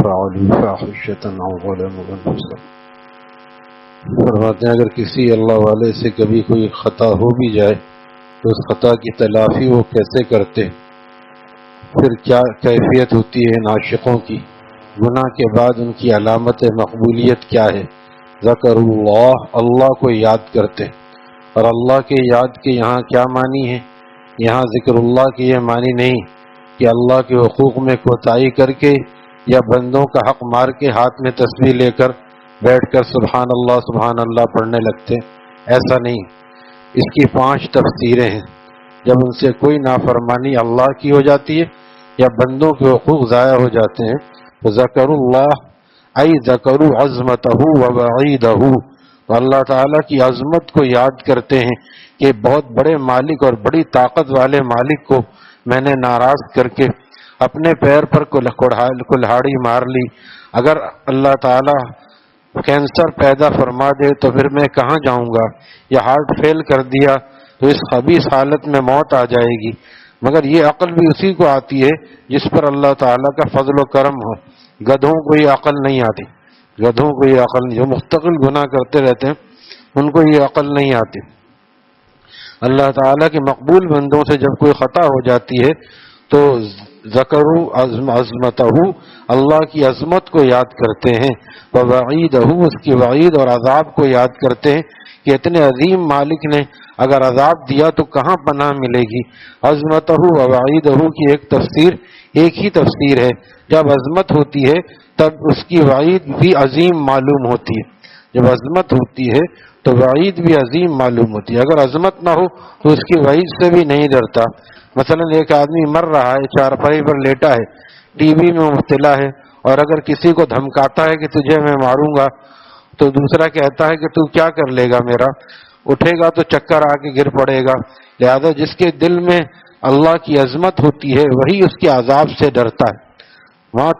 فعلوا فاحشة أو ظلموا أنفسهم. فرماتے ہیں اگر کسی اللہ والے سے کبھی کوئی خطا ہو بھی جائے تو اس خطا کی تلافی وہ کیسے کرتے، پھر کیا کیفیت ہوتی ہے ان عاشقوں کی، گناہ کے بعد ان کی علامت مقبولیت کیا ہے؟ ذکر اللہ کو یاد کرتے. اور اللہ کے یاد کے یہاں کیا معنی ہے؟ یہاں ذکر اللہ کے یہ معنی نہیں کہ اللہ کے حقوق میں کوتاہی کر کے یا بندوں کا حق مار کے ہاتھ میں تسبیح لے کر بیٹھ کر سبحان اللہ پڑھنے لگتے، ایسا نہیں. اس کی 5 تفسیریں ہیں. جب ان سے کوئی نافرمانی اللہ کی ہو جاتی ہے یا بندوں کے حقوق ضائع ہو جاتے ہیں تو ذکر اللہ ای ذکروا عظمتہ ووعیدہ، تو اللہ تعالیٰ کی عظمت کو یاد کرتے ہیں کہ بہت بڑے مالک اور بڑی طاقت والے مالک کو میں نے ناراض کر کے اپنے پیر پر کلہاڑی مار لی. اگر اللہ تعالیٰ کینسر پیدا فرما دے تو پھر میں کہاں جاؤں گا؟ یا ہارٹ فیل کر دیا تو اس خبیث حالت میں موت آ جائے گی. مگر یہ عقل بھی اسی کو آتی ہے جس پر اللہ تعالیٰ کا فضل و کرم ہو. گدھوں کو یہ عقل نہیں آتی، گدھوں کو یہ عقل نہیں، جو مستقل گناہ کرتے رہتے ہیں ان کو یہ عقل نہیں آتی. اللہ تعالیٰ کے مقبول بندوں سے جب کوئی خطا ہو جاتی ہے تو ذکروا عظمتہ، اللہ کی عظمت کو یاد کرتے ہیں، ووعیدہ، اس کی وعید اور عذاب کو یاد کرتے ہیں کہ اتنے عظیم مالک نے اگر عذاب دیا تو کہاں پناہ ملے گی. عظمتہ ووعیدہ کی ایک ہی تفسیر ہے. جب عظمت ہوتی ہے تب اس کی وعید بھی عظیم معلوم ہوتی ہے. جب عظمت ہوتی ہے تو وعید بھی عظیم معلوم ہوتی ہے. اگر عظمت نہ ہو تو اس کی وعید سے بھی نہیں ڈرتا. مثلا ایک آدمی مر رہا ہے، چارپائی پر لیٹا ہے، ٹی وی میں مبتلا ہے، اور اگر کسی کو دھمکاتا ہے کہ تجھے میں ماروں گا تو دوسرا کہتا ہے کہ تو کیا کر لے گا میرا؟ اٹھے گا تو چکر آ کے گر پڑے گا. لہذا جس کے دل میں اللہ کی عظمت ہوتی ہے وہی اس کے عذاب سے ڈرتا ہے. ما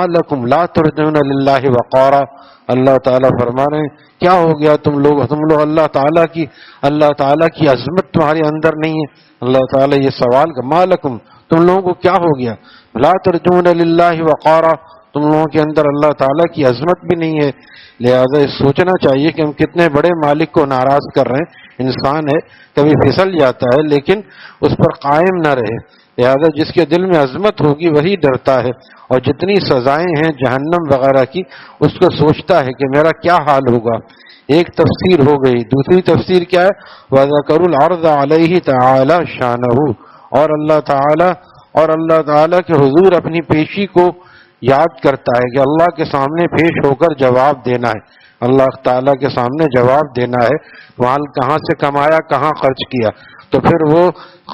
لکم لا ترجون للہ وقارا، اللہ تعالیٰ فرما رہے ہیں کیا ہو گیا تم لوگ اللہ تعالیٰ کی عظمت تمہارے اندر نہیں ہے. اللہ تعالیٰ یہ سوال کا ما لکم، تم لوگوں کو کیا ہو گیا؟ لا ترجون للہ وقارا، تم لوگوں کے اندر اللہ تعالیٰ کی عظمت بھی نہیں ہے. لہذا سوچنا چاہیے کہ ہم کتنے بڑے مالک کو ناراض کر رہے ہیں. انسان ہے، کبھی پھسل جاتا ہے لیکن اس پر قائم نہ رہے. لہذا جس کے دل میں عظمت ہوگی وہی ڈرتا ہے، اور جتنی سزائیں ہیں جہنم وغیرہ کی اس کو سوچتا ہے کہ میرا کیا حال ہوگا. ایک تفسیر ہو گئی. دوسری تفسیر کیا ہے؟ وَذَكَرُوا الْعَرْضَ عَلَيْهِ تَعَالَى شَانَهُ، اور اللہ تعالیٰ کے حضور اپنی پیشی کو یاد کرتا ہے کہ اللہ کے سامنے پیش ہو کر جواب دینا ہے. اللہ تعالیٰ کے سامنے جواب دینا ہے. مال کہاں سے کمایا، کہاں خرچ کیا. تو پھر وہ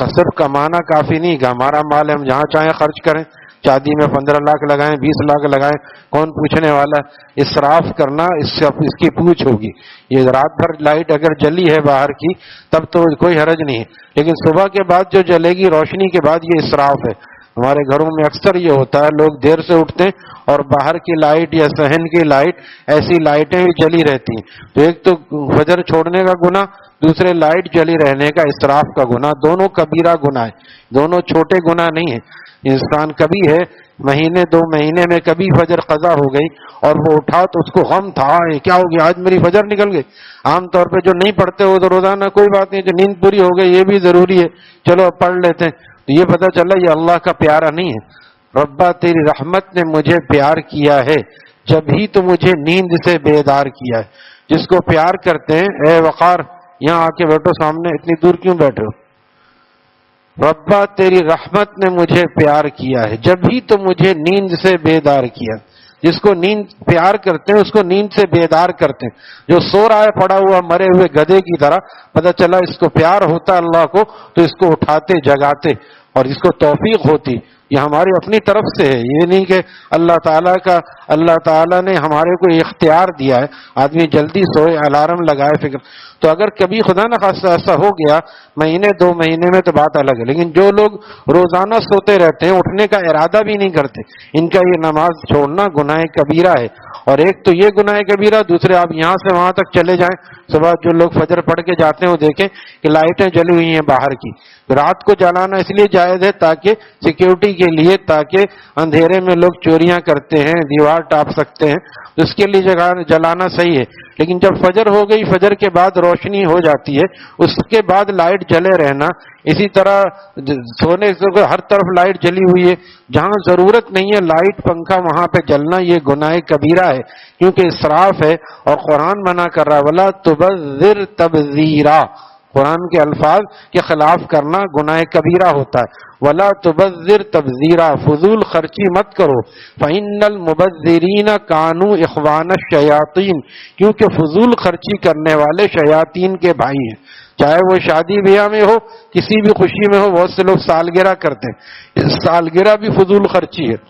صرف کمانا کافی نہیں کہ ہمارا مال ہم جہاں چاہیں خرچ کریں، شادی میں 15 لاکھ لگائیں، 20 لاکھ لگائیں، کون پوچھنے والا؟ اسراف کرنا اس کی پوچھ ہوگی. یہ رات بھر لائٹ اگر جلی ہے باہر کی تب تو کوئی حرج نہیں ہے، لیکن صبح کے بعد جو جلے گی روشنی کے بعد یہ اسراف ہے. ہمارے گھروں میں اکثر یہ ہوتا ہے، لوگ دیر سے اٹھتے ہیں اور باہر کی لائٹ یا صحن کی لائٹ، ایسی لائٹیں بھی جلی رہتی ہیں. تو ایک تو فجر چھوڑنے کا گناہ، دوسرے لائٹ جلی رہنے کا اسراف کا گناہ. دونوں کبیرہ گناہ ہیں، دونوں چھوٹے گناہ نہیں ہیں. انسان کبھی ہے مہینے 2 مہینے میں کبھی فجر قضا ہو گئی اور وہ اٹھا تو اس کو غم تھا کیا ہو گیا، آج میری فجر نکل گئی. عام طور پہ جو نہیں پڑھتے وہ تو روزانہ کوئی بات نہیں، جو نیند پوری ہو گئی یہ بھی ضروری ہے، چلو اب پڑھ لیتے ہیں. تو یہ پتہ چلا یہ اللہ کا پیارا نہیں ہے. ربا تیری رحمت نے مجھے پیار کیا ہے جب ہی تو مجھے نیند سے بیدار کیا ہے. جس کو پیار کرتے ہیں، اے وقار یہاں آ کے بیٹھو سامنے، اتنی دور کیوں بیٹھے ہو؟ ربا تیری رحمت نے مجھے پیار کیا ہے جب ہی تو مجھے نیند سے بیدار کیا. جس کو نیند پیار کرتے ہیں اس کو نیند سے بیدار کرتے ہیں. جو سو رہا ہے پڑا ہوا مرے ہوئے گدھے کی طرح، پتہ چلا اس کو پیار ہوتا اللہ کو تو اس کو اٹھاتے جگاتے اور اس کو توفیق ہوتی. یہ ہماری اپنی طرف سے ہے، یہ نہیں کہ اللہ تعالیٰ نے ہمارے کو اختیار دیا ہے. آدمی جلدی سوئے، الارم لگائے، فکر. تو اگر کبھی خدا نہ خواستہ ایسا ہو گیا مہینے 2 مہینے میں تو بات الگ ہے. لیکن جو لوگ روزانہ سوتے رہتے ہیں، اٹھنے کا ارادہ بھی نہیں کرتے، ان کا یہ نماز چھوڑنا گناہ کبیرہ ہے. اور ایک تو یہ گناہ کبیرہ، دوسرے آپ یہاں سے وہاں تک چلے جائیں، صبح جو لوگ فجر پڑھ کے جاتے ہیں وہ دیکھیں کہ لائٹیں جلی ہوئی ہیں باہر کی. رات کو جلانا اس لیے جائز ہے تاکہ سیکیورٹی روشنی کے لیے تاکہ اندھیرے میں لوگ چوریاں کرتے ہیں، دیوار ٹاپ سکتے ہیں، تو اس کے لیے جگہ جلانا صحیح ہے. لیکن جب فجر ہو گئی، فجر کے بعد روشنی ہو جاتی ہے، اس کے بعد لائٹ جلے رہنا، اسی طرح سونے سے ہر طرف لائٹ جلی ہوئی ہے، جہاں ضرورت نہیں ہے لائٹ پنکھا وہاں پہ جلنا، یہ گناہ کبیرہ ہے، کیونکہ اسراف ہے. اور قرآن منع کر رہا ہے وَلَا تُبَذِّرْ تَبْذِيرًا، قرآن کے الفاظ کے خلاف کرنا گناہ کبیرہ ہوتا ہے. وَلَا تُبَذِّرْ تَبْذِيرًا، فضول خرچی مت کرو. فَإِنَّ الْمُبَذِّرِينَ كَانُوا إِخْوَانَ الشَّيَاطِينِ، کیونکہ فضول خرچی کرنے والے شیاطین کے بھائی ہیں. چاہے وہ شادی بیاہ میں ہو، کسی بھی خوشی میں ہو، بہت سے لوگ سالگرہ کرتے ہیں، سالگرہ بھی فضول خرچی ہے.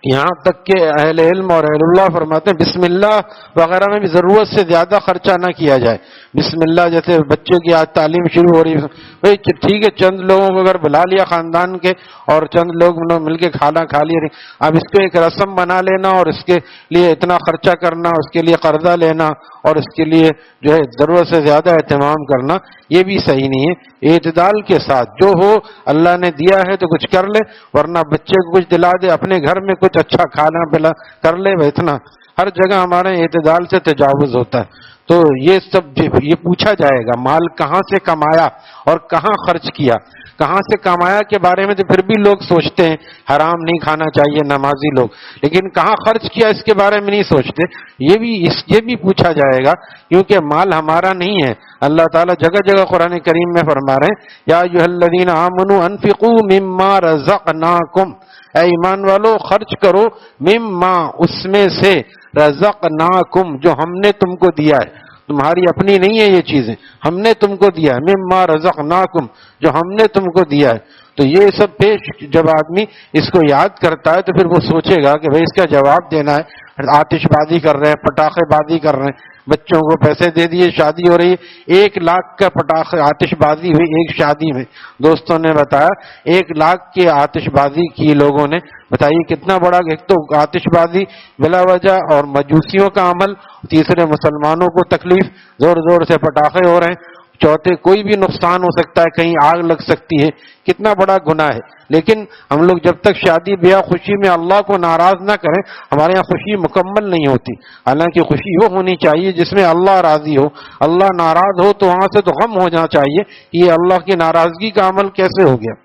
یہاں تک کہ اہل علم اور اہل اللہ فرماتے ہیں بسم اللہ وغیرہ میں بھی ضرورت سے زیادہ خرچہ نہ کیا جائے. بسم اللہ جیسے بچے کی آج تعلیم شروع ہو رہی ہے، بھائی ٹھیک ہے چند لوگوں کو اگر بلا لیا خاندان کے اور چند لوگ مل کے کھانا کھا لیے، اب اس کو ایک رسم بنا لینا اور اس کے لیے اتنا خرچہ کرنا، اس کے لیے قرضہ لینا اور اس کے لیے جو ہے ضرورت سے زیادہ اہتمام کرنا، یہ بھی صحیح نہیں ہے. اعتدال کے ساتھ جو ہو اللہ نے دیا ہے تو کچھ کر لے، ورنہ بچے کو کچھ دلا دے، اپنے گھر میں کچھ اچھا کھانا پلا کر لے. اتنا ہر جگہ ہمارے اعتدال سے تجاوز ہوتا ہے. تو یہ سب یہ پوچھا جائے گا مال کہاں سے کمایا اور کہاں خرچ کیا. کہاں سے کمایا کے بارے میں تو پھر بھی لوگ سوچتے ہیں حرام نہیں کھانا چاہیے نمازی لوگ، لیکن کہاں خرچ کیا اس کے بارے میں نہیں سوچتے. یہ بھی پوچھا جائے گا، کیونکہ مال ہمارا نہیں ہے. اللہ تعالیٰ جگہ جگہ قرآن کریم میں فرما رہے ہیں یا ایھا الذین آمنوا انفقوا مما رزقناکم، اے ایمان والو خرچ کرو، مما اس میں سے، رزقناکم جو ہم نے تم کو دیا ہے، تمہاری اپنی نہیں ہے یہ چیزیں، ہم نے تم کو دیا ہے. مما رزقناکم جو ہم نے تم کو دیا ہے. تو یہ سب پیش جب آدمی اس کو یاد کرتا ہے تو پھر وہ سوچے گا کہ بھئی اس کا جواب دینا ہے. آتش بازی کر رہے ہیں، پٹاخے بازی کر رہے ہیں، بچوں کو پیسے دے دیے، شادی ہو رہی ہے، 1,00,000 کا پٹاخے آتش بازی ہوئی ایک شادی میں. دوستوں نے بتایا 1,00,000 کی آتش بازی کی لوگوں نے. بتائیے کتنا بڑا، ایک تو آتش بازی بلا وجہ اور مجوسیوں کا عمل، تیسرے مسلمانوں کو تکلیف، زور زور سے پٹاخے ہو رہے ہیں، چوتھے کوئی بھی نقصان ہو سکتا ہے، کہیں آگ لگ سکتی ہے. کتنا بڑا گناہ ہے. لیکن ہم لوگ جب تک شادی بیاہ خوشی میں اللہ کو ناراض نہ کریں، ہمارے یہاں خوشی مکمل نہیں ہوتی. حالانکہ خوشی وہ ہونی چاہیے جس میں اللہ راضی ہو. اللہ ناراض ہو تو وہاں سے تو غم ہونا چاہیے کہ یہ اللہ کی ناراضگی کا عمل کیسے ہو گیا.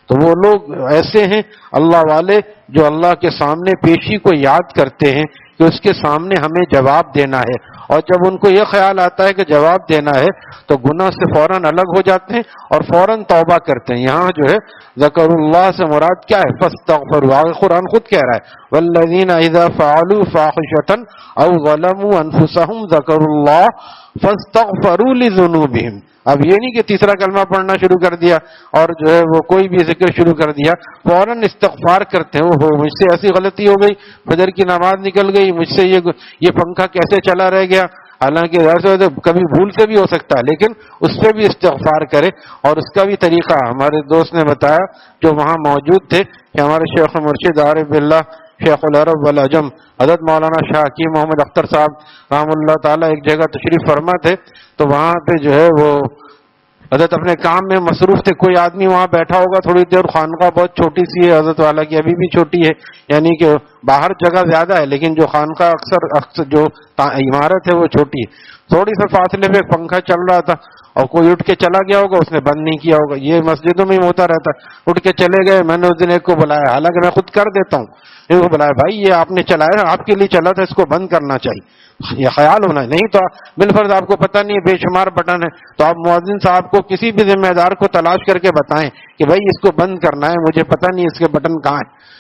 تو وہ لوگ ایسے ہیں اللہ والے جو اللہ کے سامنے پیشی کو یاد کرتے ہیں کہ اس کے سامنے ہمیں جواب دینا ہے، اور جب ان کو یہ خیال آتا ہے کہ جواب دینا ہے تو گناہ سے فوراً الگ ہو جاتے ہیں اور فوراً توبہ کرتے ہیں. یہاں جو ہے ذکر اللہ سے مراد کیا ہے؟ فاستغفروا، قرآن خود کہہ رہا ہے والذین اذا فعلوا فاحشۃ او ظلموا انفسهم ذکروا اللہ فاستغفروا لذنوبهم. اب یہ نہیں کہ تیسرا کلمہ پڑھنا شروع کر دیا اور جو ہے وہ کوئی بھی ذکر شروع کر دیا، فوراً استغفار کرتے ہیں. وہ مجھ سے ایسی غلطی ہو گئی، فجر کی نماز نکل گئی، مجھ سے یہ پنکھا کیسے چلا رہ گیا. حالانکہ ایسے کبھی بھول سے بھی ہو سکتا ہے، لیکن اس پہ بھی استغفار کرے. اور اس کا بھی طریقہ ہمارے دوست نے بتایا جو وہاں موجود تھے کہ ہمارے شیخ مرشد عارف باللہ شیخ العرب والعجم حضرت مولانا شاہ حکیم محمد اختر صاحب رحم اللہ تعالیٰ ایک جگہ تشریف فرما تھے. تو وہاں پہ جو ہے وہ حضرت اپنے کام میں مصروف تھے. کوئی آدمی وہاں بیٹھا ہوگا تھوڑی دیر، خانقاہ بہت چھوٹی سی ہے حضرت والا کی، ابھی بھی چھوٹی ہے، یعنی کہ باہر جگہ زیادہ ہے لیکن جو خانقاہ اکثر جو عمارت ہے وہ چھوٹی ہے. تھوڑی سے فاصلے پہ پنکھا چل رہا تھا اور کوئی اٹھ کے چلا گیا ہوگا، اس نے بند نہیں کیا ہوگا. یہ مسجدوں میں ہی ہوتا رہتا ہے، اٹھ کے چلے گئے. میں نے اس دن ایک کو بلایا، حالانکہ میں خود کر دیتا ہوں، ایک کو بلایا، بھائی یہ آپ نے چلایا نا، آپ کے لیے چلا تھا، اس کو بند کرنا چاہیے. یہ خیال ہونا نہیں تو بالفرض آپ کو پتہ نہیں ہے، بے شمار بٹن ہے، تو آپ مؤذن صاحب کو کسی بھی ذمہ دار کو تلاش کر کے بتائیں کہ بھائی اس کو بند کرنا ہے، مجھے پتہ نہیں اس کے بٹن کہاں ہیں.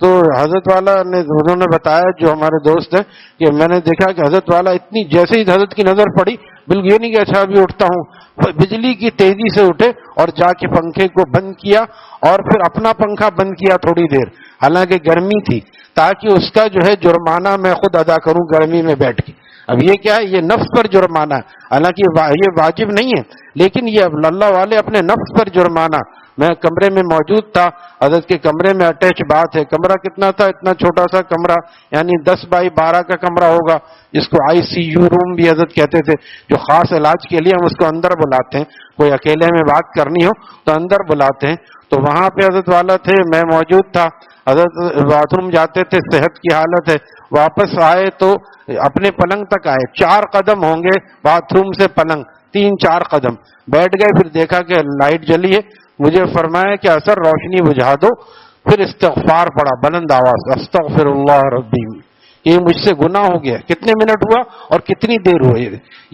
تو حضرت والا نے انہوں نے بتایا جو ہمارے دوست ہیں کہ میں نے دیکھا کہ حضرت والا اتنی جیسے ہی حضرت کی نظر پڑی، بالکل یہ نہیں کہ اچھا ابھی اٹھتا ہوں، بجلی کی تیزی سے اٹھے اور جا کے پنکھے کو بند کیا اور پھر اپنا پنکھا بند کیا تھوڑی دیر، حالانکہ گرمی تھی، تاکہ اس کا جو ہے جرمانہ میں خود ادا کروں گرمی میں بیٹھ کے. اب یہ کیا ہے؟ یہ نفس پر جرمانہ ہے، حالانکہ یہ واجب نہیں ہے، لیکن یہ اللہ والے اپنے نفس پر جرمانہ. میں کمرے میں موجود تھا، حضرت کے کمرے میں اٹیچ بات ہے. کمرہ کتنا تھا؟ اتنا چھوٹا سا کمرہ، یعنی 10x12 کا کمرہ ہوگا، جس کو ICU روم بھی حضرت کہتے تھے، جو خاص علاج کے لیے ہم اس کو اندر بلاتے ہیں. کوئی اکیلے میں بات کرنی ہو تو اندر بلاتے ہیں. تو وہاں پہ حضرت والا تھے، میں موجود تھا، حضرت باتھ روم جاتے تھے، صحت کی حالت ہے، واپس آئے تو اپنے پلنگ تک آئے، 4 قدم ہوں گے باتھ روم سے پلنگ، 3-4 قدم بیٹھ گئے، پھر دیکھا کہ لائٹ جلی ہے، مجھے فرمایا کہ اثر روشنی بجھا دو، پھر استغفار پڑا بلند آواز، استغفر اللہ ربی، یہ مجھ سے گناہ ہو گیا۔ کتنے منٹ ہوا اور کتنی دیر ہوئی؟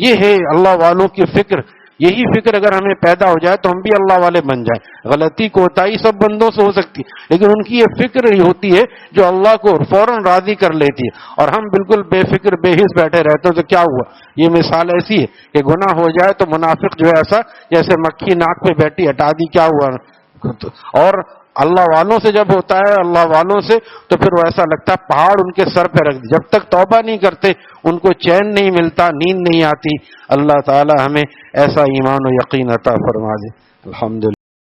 یہ ہے اللہ والوں کی فکر۔ یہی فکر اگر ہمیں پیدا ہو جائے تو ہم بھی اللہ والے بن جائیں۔ غلطی کوتاہی سب بندوں سے ہو سکتی، لیکن ان کی یہ فکر ہی ہوتی ہے جو اللہ کو فوراً راضی کر لیتی ہے، اور ہم بالکل بے فکر بے حس بیٹھے رہتے تو کیا ہوا؟ یہ مثال ایسی ہے کہ گناہ ہو جائے تو منافق جو ہے ایسا جیسے مکھی ناک پہ بیٹھی، ہٹا دی، کیا ہوا؟ اور اللہ والوں سے جب ہوتا ہے، اللہ والوں سے، تو پھر وہ ایسا لگتا ہے پہاڑ ان کے سر پہ رکھ دی۔ جب تک توبہ نہیں کرتے ان کو چین نہیں ملتا، نیند نہیں آتی۔ اللہ تعالی ہمیں ایسا ایمان و یقین عطا فرما دے۔ الحمدللہ۔